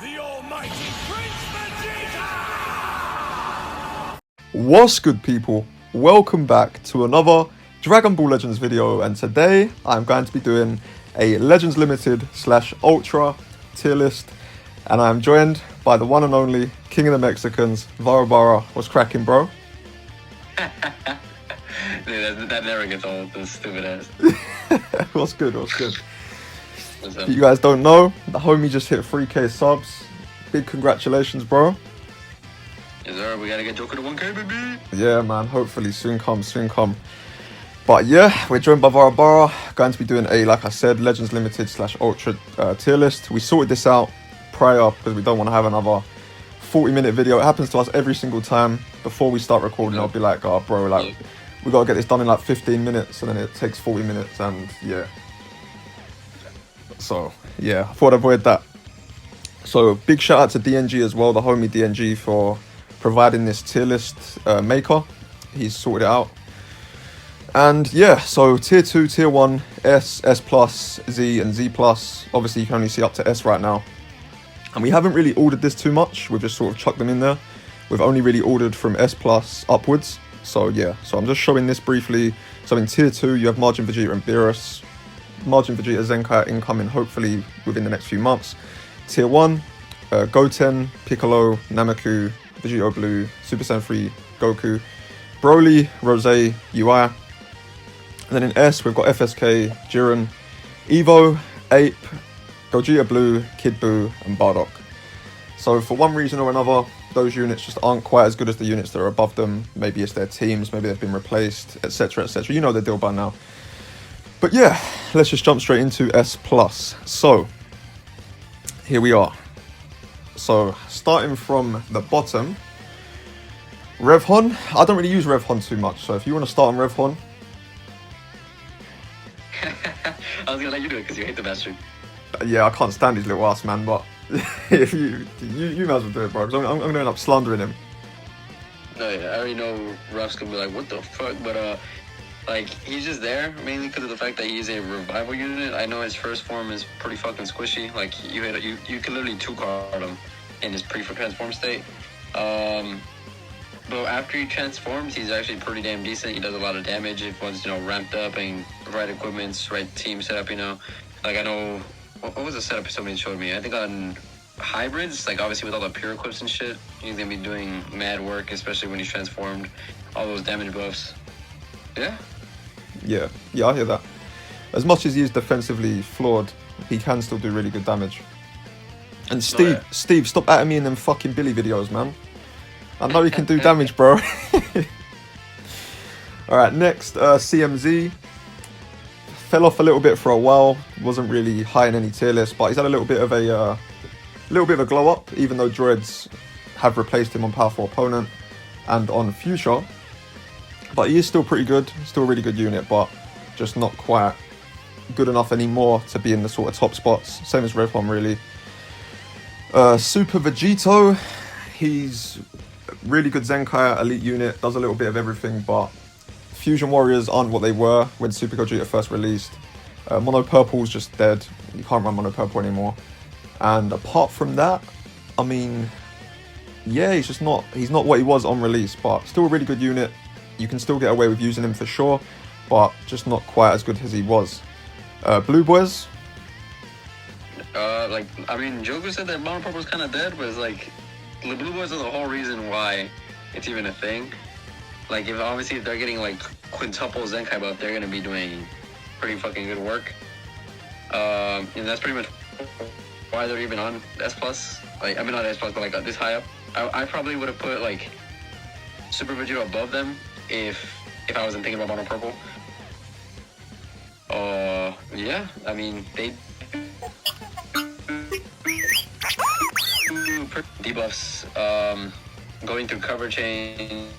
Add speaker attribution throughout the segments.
Speaker 1: The almighty Prince Vegeta!
Speaker 2: What's good, people? Welcome back to another Dragon Ball Legends video, and today I'm going to be doing a Legends Limited / Ultra tier list, and I'm joined by the one and only King of the Mexicans, Varebarra. What's cracking, bro?
Speaker 3: Dude, that never gets old, this stupid ass.
Speaker 2: What's good? What's good?
Speaker 3: What's up?
Speaker 2: If you guys don't know, the homie just hit 3k subs. Big congratulations, bro.
Speaker 3: Yes, sir, we gotta get Joker to 1k, baby.
Speaker 2: Yeah, man. Hopefully soon come. But yeah, we're joined by Varebarra. Going to be doing a, like I said, Legends Limited / Ultra tier list. We sorted this out prior because we don't want to have another 40-minute video. It happens to us every single time. Before we start recording, I'll be like, oh, bro, like, we got to get this done in like 15 minutes, and then it takes 40 minutes, and yeah. So, yeah, I thought I'd avoid that. So, big shout out to DNG as well, the homie DNG, for providing this tier list maker. He's sorted it out. And yeah, so tier 2, tier 1, S, S+, Z, and Z+. Obviously, you can only see up to S right now. And we haven't really ordered this too much. We've just sort of chucked them in there. We've only really ordered from S+ upwards. So yeah, so I'm just showing this briefly. So in tier 2, you have Margin Vegeta and Beerus. Margin Vegeta Zenkai incoming hopefully within the next few months. Tier 1, Goten, Piccolo, Nameku, Vegito Blue, Super Saiyan 3, Goku, Broly, Rose, UI. And then in S, we've got FSK, Jiren, Evo, Ape, Gogeta Blue, Kid Buu, and Bardock. So for one reason or another, those units just aren't quite as good as the units that are above them. Maybe it's their teams, maybe they've been replaced, etc, etc. You know the deal by now. But yeah, let's just jump straight into S+. So, here we are. So, starting from the bottom, Revhon. I don't really use Revhon too much, so if you want to start on Revhon.
Speaker 3: I was gonna let you do it because you hate the bastard.
Speaker 2: Yeah, I can't stand his little ass, man, but if you might as well do it, bro, because I'm going to end up slandering him.
Speaker 3: No, yeah, I already know Ruff's gonna be like, what the fuck, but like, he's just there, mainly because of the fact that he's a revival unit. I know his first form is pretty fucking squishy, like, you can literally 2-card him in his pre-transform state. But after he transforms, he's actually pretty damn decent. He does a lot of damage if one's, ramped up and right equipments, right team setup, Like, I know, what was the setup somebody showed me? I think on hybrids, like, obviously with all the pure equips and shit, he's gonna be doing mad work, especially when he's transformed. All those damage buffs. Yeah?
Speaker 2: Yeah, I hear that. As much as he is defensively flawed, he can still do really good damage. And Steve, stop atting me in them fucking Billy videos, man. I know he can do damage, bro. Alright, next, CMZ. Fell off a little bit for a while. Wasn't really high in any tier list, but he's had a little bit of a glow up, even though droids have replaced him on Powerful Opponent and on Future. But he is still pretty good, still a really good unit, but just not quite good enough anymore to be in the sort of top spots. Same as Revhon, really. Super Vegito, he's really good Zenkai elite unit, does a little bit of everything, but Fusion Warriors aren't what they were when Super Gogeta first released. Mono Purple's just dead. You can't run Mono Purple anymore. And apart from that, I mean, yeah, he's not what he was on release, but still a really good unit. You can still get away with using him for sure, but just not quite as good as he was. Blue Boys.
Speaker 3: Like, I mean, Joker said that Mono Purple's kind of dead, but it's like, the Blue Boys are the whole reason why it's even a thing. Like, if they're getting like quintuple Zenkai buff, they're gonna be doing pretty fucking good work. And that's pretty much why they're even on S+. Like, I mean, not S+, but like this high up. I probably would have put like Super Vegeta above them if I wasn't thinking about Mono Purple. Yeah, I mean, they debuffs, going through cover change,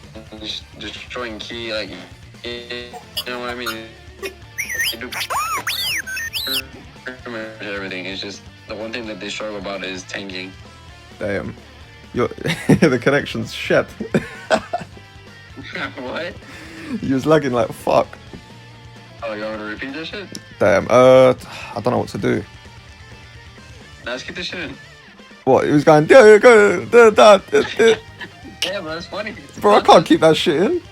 Speaker 3: destroying key, like, you know what I mean? They do pretty much everything. It's just the one thing that they struggle about is tanking.
Speaker 2: Damn. The connection's shit.
Speaker 3: What?
Speaker 2: You was lagging like fuck.
Speaker 3: Oh, you want me to repeat that shit?
Speaker 2: Damn. I don't know what to do.
Speaker 3: Now let's get this shit in.
Speaker 2: What? He was going, yeah, go,
Speaker 3: Yeah, bro, it's funny.
Speaker 2: bro, I can't keep that shit in.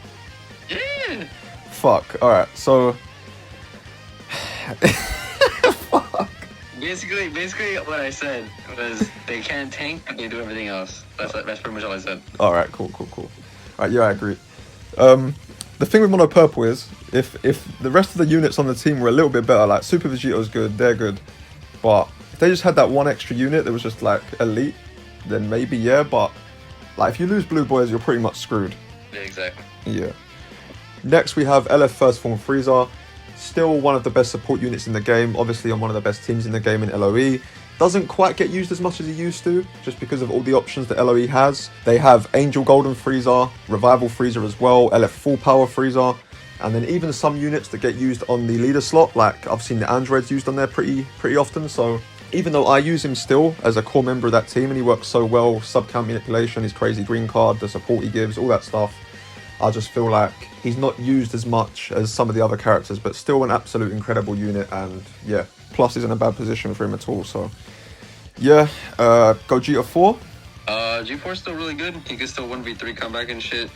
Speaker 3: Yeah.
Speaker 2: Fuck. Alright, so. Fuck.
Speaker 3: Basically, what I said was they can't tank, but they do everything else. That's pretty much all I said.
Speaker 2: Alright, cool. Alright, yeah, I agree. The thing with Mono Purple is, if the rest of the units on the team were a little bit better, like Super Vegeto's good, they're good, but if they just had that one extra unit that was just like elite, then maybe yeah, but like if you lose Blue Boys, you're pretty much screwed.
Speaker 3: Yeah, exactly.
Speaker 2: Yeah. Next we have LF First Form Frieza, still one of the best support units in the game, obviously on one of the best teams in the game in LOE. Doesn't quite get used as much as he used to, just because of all the options that LOE has. They have Angel Golden Frieza, Revival Frieza as well, LF Full Power Frieza, and then even some units that get used on the leader slot, like I've seen the androids used on there pretty often, so even though I use him still as a core member of that team and he works so well, sub-count manipulation, his crazy green card, the support he gives, all that stuff, I just feel like he's not used as much as some of the other characters, but still an absolute incredible unit, and yeah, Plus isn't a bad position for him at all, so yeah, Gogeta 4.
Speaker 3: G4 is still really good. He can still 1v3 come back and shit.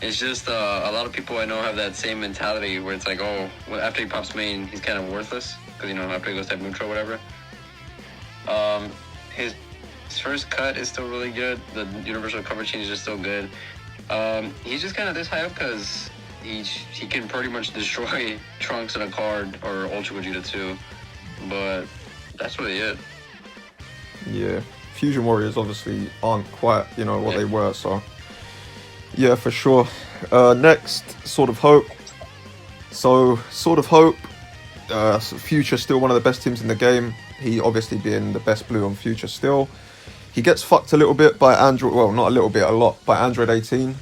Speaker 3: It's just a lot of people I know have that same mentality where it's like, oh, well, after he pops main, he's kind of worthless because, you know, after he goes type neutral or whatever. His first cut is still really good. The universal cover change is still good. He's just kind of this high up because he can pretty much destroy Trunks in a card or Ultra Vegeta too. But that's really it.
Speaker 2: Yeah, Fusion Warriors obviously aren't quite, you know, what they were, so yeah, for sure. Next, Sword of Hope. So, Sword of Hope, Future still one of the best teams in the game. He obviously being the best blue on Future still. He gets fucked a little bit by Android, well, not a little bit, a lot, by Android 18.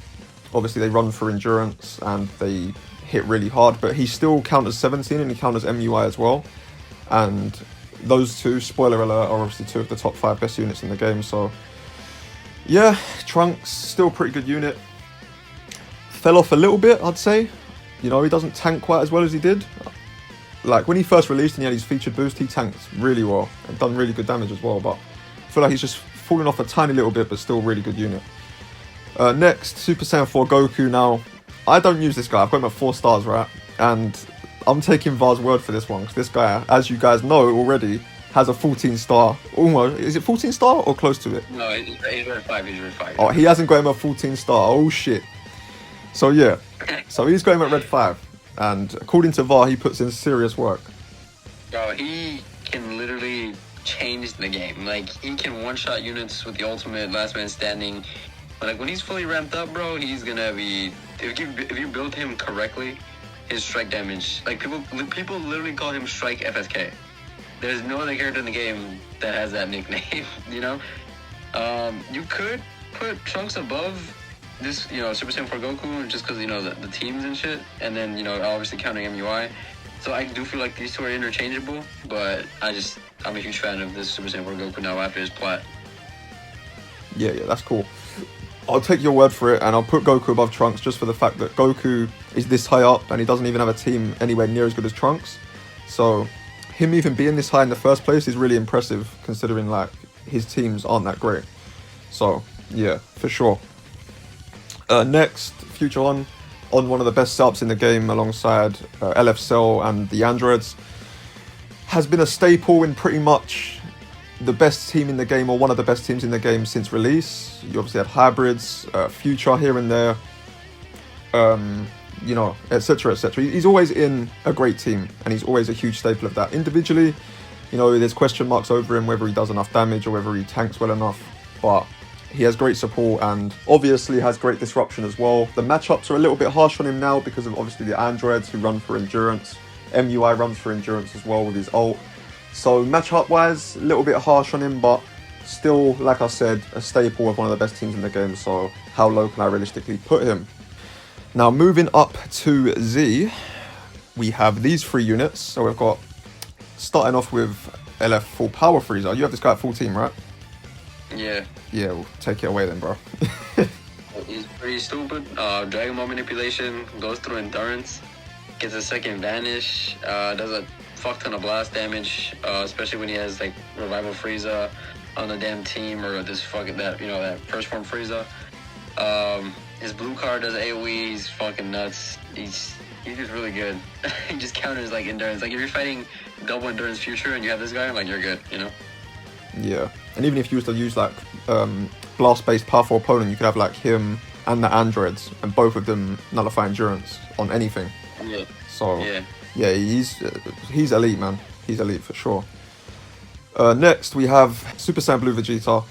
Speaker 2: Obviously they run for endurance and they hit really hard, but he still counters 17 and he counters MUI as well. And those two, spoiler alert, are obviously two of the top 5 best units in the game, so yeah, Trunks, still pretty good unit. Fell off a little bit, I'd say. You know, he doesn't tank quite as well as he did. Like, when he first released and he had his featured boost, he tanked really well and done really good damage as well, but I feel like he's just fallen off a tiny little bit, but still really good unit. Next, Super Saiyan 4 Goku. Now, I don't use this guy, I've got him at 4 stars, right? And I'm taking Var's word for this one, because this guy, as you guys know already, has a 14 star, almost, is it 14 star or close to it?
Speaker 3: No, he's red 5, he's red 5.
Speaker 2: Oh, he hasn't got him a 14 star, oh shit. So yeah, so he's got him at red 5, and according to Var, he puts in serious work.
Speaker 3: Bro, he can literally change the game. Like, he can one-shot units with the ultimate last man standing. But like, when he's fully ramped up, bro, he's gonna be, if you build him correctly, his strike damage, like people literally call him Strike FSK. There's no other character in the game that has that nickname, you know? You could put Trunks above this, you know, Super Saiyan 4 Goku just because, you know, the teams and shit, and then, you know, obviously counting MUI. So I do feel like these two are interchangeable, but I'm a huge fan of this Super Saiyan 4 Goku now after his plat.
Speaker 2: Yeah, that's cool. I'll take your word for it, and I'll put Goku above Trunks just for the fact that Goku is this high up and he doesn't even have a team anywhere near as good as Trunks. So him even being this high in the first place is really impressive considering like his teams aren't that great. So yeah, for sure. Next, Future on one of the best setups in the game alongside LF Cell and the androids. Has been a staple in pretty much the best team in the game, or one of the best teams in the game since release. You obviously had hybrids, Future here and there, you know, etc, etc. He's always in a great team, and he's always a huge staple of that. Individually, you know, there's question marks over him, whether he does enough damage or whether he tanks well enough, but he has great support and obviously has great disruption as well. The matchups are a little bit harsh on him now because of obviously the androids who run for endurance. MUI runs for endurance as well with his ult. So matchup wise, a little bit harsh on him, but still, like I said, a staple of one of the best teams in the game. So how low can I realistically put him? Now moving up to Z, we have these 3 units. So we've got, starting off with LF Full Power Frieza. You have this guy at full team, right?
Speaker 3: Yeah.
Speaker 2: Yeah, we'll take it away then, bro.
Speaker 3: He's pretty stupid. Dragon Ball manipulation, goes through endurance, gets a second vanish, does a fuck ton of blast damage, especially when he has like Revival Frieza, on the damn team, or this fucking that first form Frieza. His blue card does AoE. He's fucking nuts. He's just really good. He just counters like endurance. Like if you're fighting double endurance future and you have this guy, like you're good, you know?
Speaker 2: Yeah, and even if you was to use like blast-based powerful opponent, you could have like him and the androids, and both of them nullify endurance on anything.
Speaker 3: Yeah.
Speaker 2: So
Speaker 3: yeah,
Speaker 2: he's elite, man. He's elite for sure. Next we have Super Saiyan Blue Vegeta.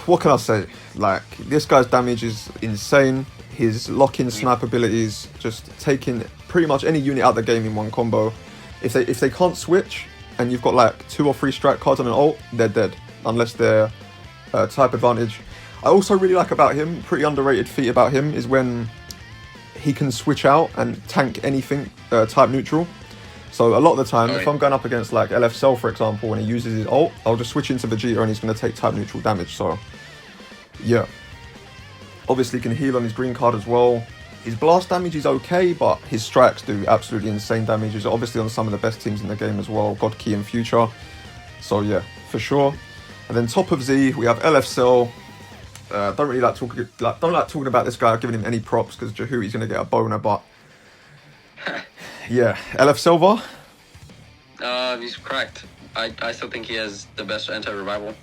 Speaker 2: What can I say? Like, this guy's damage is insane. His lock-in snipe abilities, just taking pretty much any unit out of the game in one combo. If they can't switch, and you've got like 2 or 3 strike cards on an ult, they're dead. Unless they're type advantage. I also really like about him, pretty underrated feat about him, is when he can switch out and tank anything type neutral. So a lot of the time, if I'm going up against like LF Cell, for example, and he uses his ult, I'll just switch into Vegeta and he's going to take type neutral damage. So, yeah. Obviously can heal on his green card as well. His blast damage is okay, but his strikes do absolutely insane damage. He's obviously on some of the best teams in the game as well, God Key and Future. So yeah, for sure. And then top of Z, we have LF Cell. Don't really like talking about this guy, giving him any props because Jahuti's going to get a boner, but yeah, LF Silva.
Speaker 3: He's cracked. I still think he has the best anti-revival.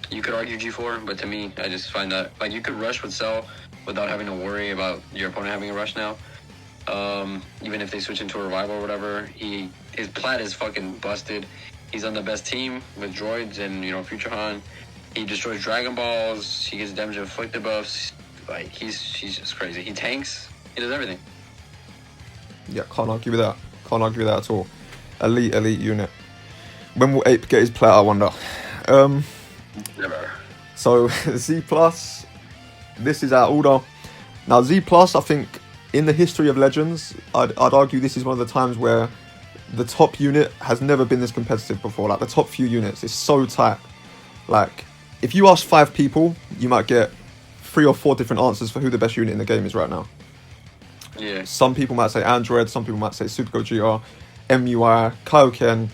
Speaker 3: You could argue G4, but to me, I just find that like you could rush with Cell without having to worry about your opponent having a rush now. Even if they switch into a revival or whatever, his plat is fucking busted. He's on the best team with droids and Future Han. He destroys Dragon Balls. He gets damage inflicted buffs. Like he's just crazy. He tanks. He does everything.
Speaker 2: Yeah, can't argue with that. Can't argue with that at all. Elite unit. When will Ape get his plat, I wonder?
Speaker 3: Never.
Speaker 2: So Z Plus, this is our order. Now Z Plus, I think in the history of Legends, I'd argue this is one of the times where the top unit has never been this competitive before. Like the top few units is so tight. Like if you ask 5 people, you might get 3 or 4 different answers for who the best unit in the game is right now.
Speaker 3: Yeah.
Speaker 2: Some people might say Android, some people might say Super Gogeta, MUI, Kaioken.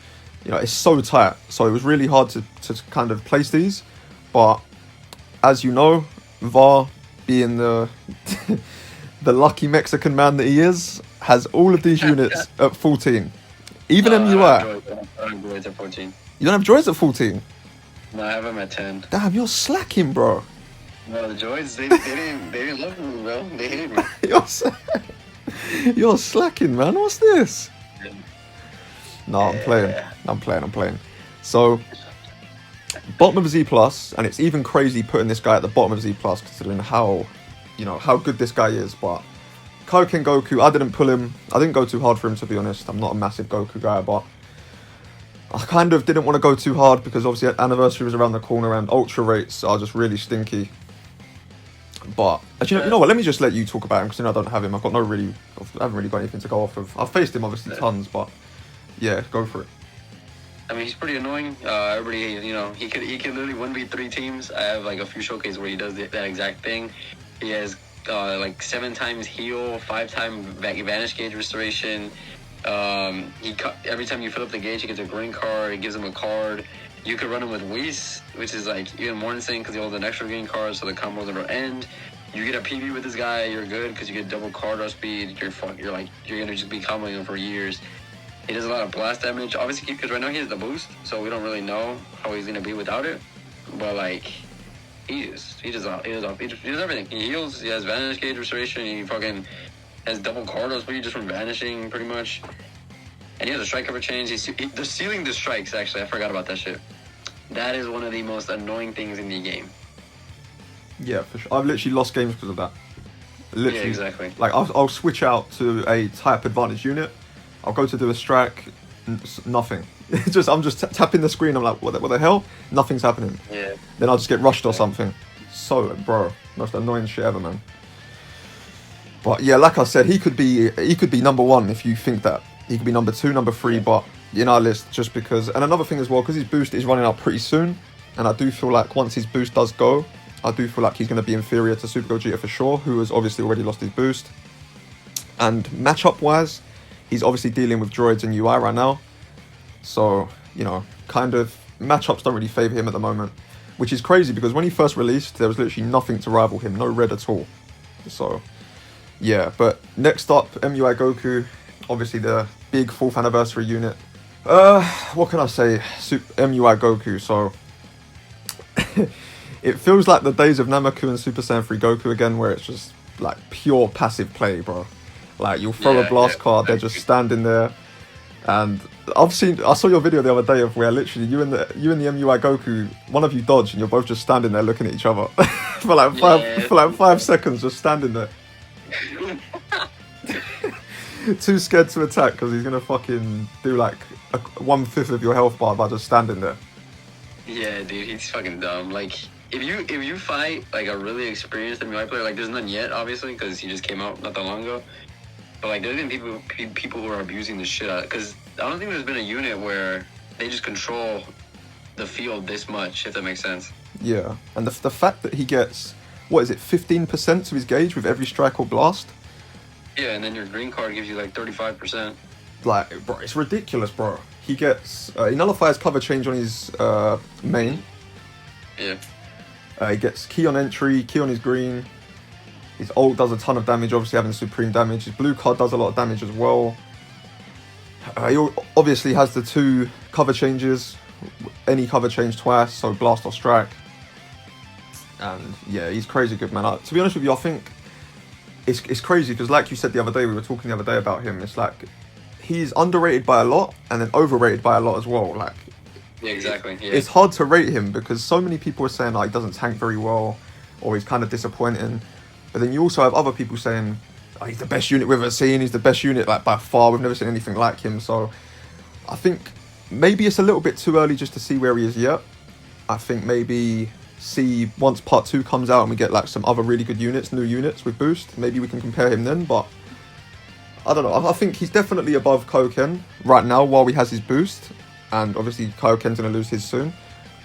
Speaker 2: It's so tight. So it was really hard to kind of place these. But as you know, Var, being the the lucky Mexican man that he is, has all of these units at 14. Even MUI.
Speaker 3: I have droids at 14.
Speaker 2: You don't have droids at 14?
Speaker 3: No, I have them at 10.
Speaker 2: Damn, you're slacking, bro.
Speaker 3: No, the droids, they didn't love me, bro. They hated me.
Speaker 2: You're slacking, man. What's this? No, I'm playing. So, bottom of Z Plus, and it's even crazy putting this guy at the bottom of Z Plus considering how good this guy is. But Kaioken Goku, I didn't pull him. I didn't go too hard for him, to be honest. I'm not a massive Goku guy, but I kind of didn't want to go too hard because obviously anniversary was around the corner and ultra rates are just really stinky. But you know what? Let me just let you talk about him because I don't have him. I haven't really got anything to go off of. I've faced him obviously tons, but yeah, go for it.
Speaker 3: I mean, he's pretty annoying. Everybody, he could literally 1v3 teams. I have like a few showcases where he does that exact thing. He has like 7 times heal, 5 times vanish gauge restoration. Every time you fill up the gauge, he gets a green card. It gives him a card. You could run him with Whis, which is like even more insane because he holds an extra green card, so the combos never end. You get a PB with this guy, you're good because you get double card rush speed. You're gonna just be comboing him for years. He does a lot of blast damage, obviously, because right now he has the boost, so we don't really know how he's gonna be without it. But like, he does everything. He heals. He has vanish gauge restoration. He fucking has double card rush speed just from vanishing, pretty much. And he has a strike cover change. They're sealing the strikes, actually. I forgot about that shit. That is one of the most annoying things in the game.
Speaker 2: Yeah, for sure. I've literally lost games because of that. Literally.
Speaker 3: Yeah, exactly.
Speaker 2: Like, I'll switch out to a type advantage unit. I'll go to do a strike. Nothing. I'm just tapping the screen. I'm like, what the hell? Nothing's happening.
Speaker 3: Yeah.
Speaker 2: Then I'll just get rushed or something. So, bro, most annoying shit ever, man. But yeah, like I said, he could be number 1 if you think that. He could be number 2, number 3, but in our list just because. And another thing as well, because his boost is running out pretty soon, and I do feel like once his boost does go, I do feel like he's going to be inferior to Super Gogeta for sure, who has obviously already lost his boost. And matchup wise, he's obviously dealing with droids and UI right now, so kind of matchups don't really favour him at the moment, which is crazy because when he first released, there was literally nothing to rival him, no red at all. So, yeah, but next up, MUI Goku, obviously the big 4th anniversary unit. What can I say? MUI Goku, so... It feels like the days of Nameku and Super Saiyan 3 Goku again, where it's just, like, pure passive play, bro. Like, you'll throw a blast card, they're just standing there, and I saw your video the other day of where literally you and the MUI Goku, one of you dodge and you're both just standing there looking at each other for like 5 seconds, just standing there. Too scared to attack because he's gonna fucking do like 1/5 of your health bar by just standing there.
Speaker 3: Yeah, dude, he's fucking dumb. Like, if you fight like a really experienced MUI player, like there's none yet, obviously, because he just came out not that long ago. But like, there's been people who are abusing the shit out. Because I don't think there's been a unit where they just control the field this much, if that makes sense.
Speaker 2: Yeah, and the fact that he gets, what is it, 15% to his gauge with every strike or blast?
Speaker 3: Yeah, and then your green card gives you like 35%.
Speaker 2: Like, bro, it's ridiculous, bro. He gets, he nullifies cover change on his main.
Speaker 3: Yeah.
Speaker 2: He gets key on entry, key on his green. His ult does a ton of damage, obviously having supreme damage. His blue card does a lot of damage as well. He obviously has the 2 cover changes. Any cover change twice, so blast or strike. And yeah, he's crazy good, man. To be honest with you, I think it's crazy because like you said the other day, we were talking the other day about him. It's like he's underrated by a lot and then overrated by a lot as well. Like,
Speaker 3: yeah, exactly. Yeah.
Speaker 2: It's hard to rate him because so many people are saying like he doesn't tank very well or he's kind of disappointing. But then you also have other people saying, oh, he's the best unit we've ever seen. He's the best unit like by far. We've never seen anything like him. So I think maybe it's a little bit too early just to see where he is yet. I think maybe see once part 2 comes out and we get like some other really good units, new units with boost. Maybe we can compare him then. But I don't know. I think he's definitely above Kaioken right now while he has his boost. And obviously Kaioken's going to lose his soon.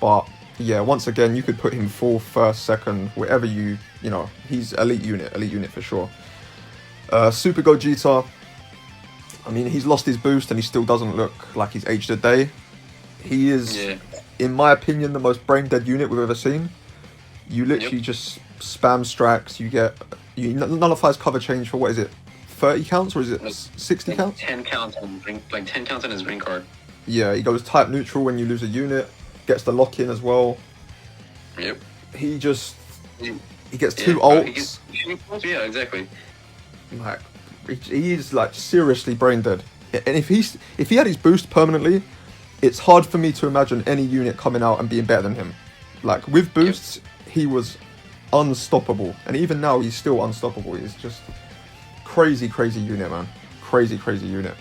Speaker 2: But yeah, once again, you could put him 4th, 1st, 2nd, wherever you know, he's elite unit for sure. Super Gogeta, I mean, he's lost his boost and he still doesn't look like he's aged a day. He is, in my opinion, the most brain-dead unit we've ever seen. You literally just spam strikes, you nullifies cover change for, what is it, 30 counts or is it 60 counts?
Speaker 3: 10 counts on 10 counts on his ring card.
Speaker 2: Yeah, he goes type neutral when you lose a unit, gets the lock-in as well.
Speaker 3: Yep.
Speaker 2: He just... He gets 2 ults.
Speaker 3: Yeah, exactly.
Speaker 2: Like, he is like seriously brain dead. And if he had his boost permanently, it's hard for me to imagine any unit coming out and being better than him. Like with boosts, he was unstoppable, and even now he's still unstoppable. He's just crazy unit, man. Crazy unit.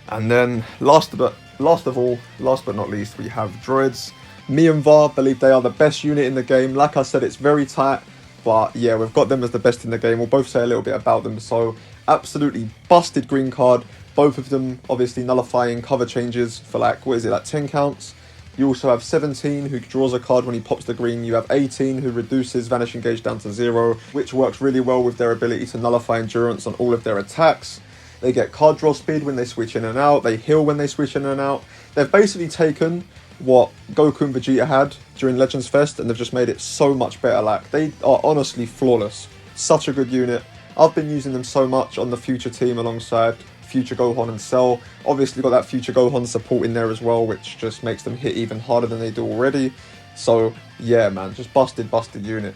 Speaker 2: And then last but not least, we have droids. Me and Var believe they are the best unit in the game. Like I said, it's very tight, but yeah, we've got them as the best in the game. We'll both say a little bit about them. So, absolutely busted green card. Both of them obviously nullifying cover changes for like, what is it, like 10 counts. You also have 17 who draws a card when he pops the green. You have 18 who reduces vanishing gauge down to 0, which works really well with their ability to nullify endurance on all of their attacks. They get card draw speed when they switch in and out. They heal when they switch in and out. They've basically taken what Goku and Vegeta had during Legends Fest and they've just made it so much better. Like, they are honestly flawless. Such a good unit. I've been using them so much on the Future team alongside Future Gohan and Cell. Obviously got that Future Gohan support in there as well, which just makes them hit even harder than they do already. So yeah, man, just busted unit.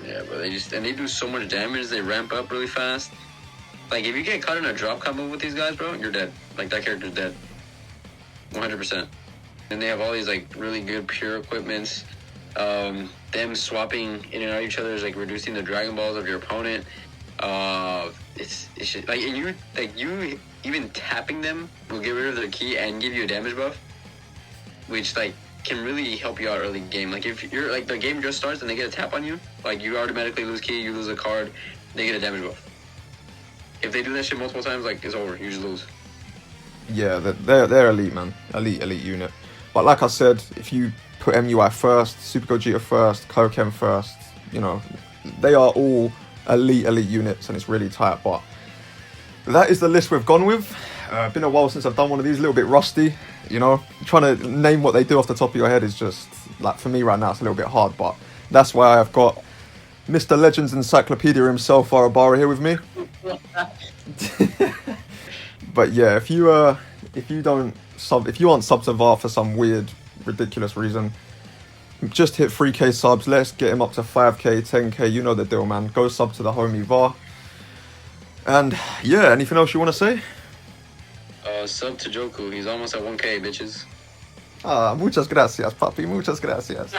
Speaker 3: Yeah, but they do so much damage. They ramp up really fast. Like, if you get caught in a drop combo with these guys, bro, you're dead. Like, that character's dead. 100%. And they have all these, like, really good pure equipments. Them swapping in and out of each other is, like, reducing the Dragon Balls of your opponent. It's just, like, you even tapping them will get rid of their key and give you a damage buff, which, like, can really help you out early game. Like, if you're, like, the game just starts and they get a tap on you, like, you automatically lose key, you lose a card, they get a damage buff. If they do that shit multiple times, like, it's over. You just lose.
Speaker 2: Yeah, they're elite, man. Elite unit. But like I said, if you put MUI first, Super Gogeta first, Kaioken first, you know, they are all elite units, and it's really tight. But that is the list we've gone with. Been a while since I've done one of these, a little bit rusty, you know. Trying to name what they do off the top of your head is just, like, for me right now, it's a little bit hard, but that's why I've got Mr. Legends Encyclopedia himself, Varebarra, here with me. But yeah, if you aren't sub to Var for some weird, ridiculous reason, just hit 3k subs. Let's get him up to 5k, 10k. You know the deal, man. Go sub to the homie Var. And yeah, anything else you want to say?
Speaker 3: Sub to Joku. He's almost at 1k, bitches.
Speaker 2: Ah, muchas gracias, papi. Muchas gracias.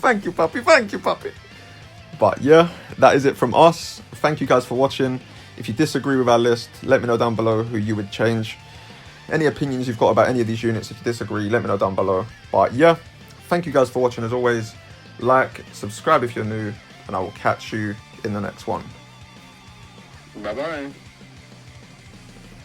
Speaker 2: Thank you, papi. Thank you, papi. But yeah, that is it from us. Thank you guys for watching. If you disagree with our list, let me know down below who you would change. Any opinions you've got about any of these units, if you disagree, let me know down below. But yeah, thank you guys for watching as always. Like, subscribe if you're new, and I will catch you in the next one.
Speaker 3: Bye-bye.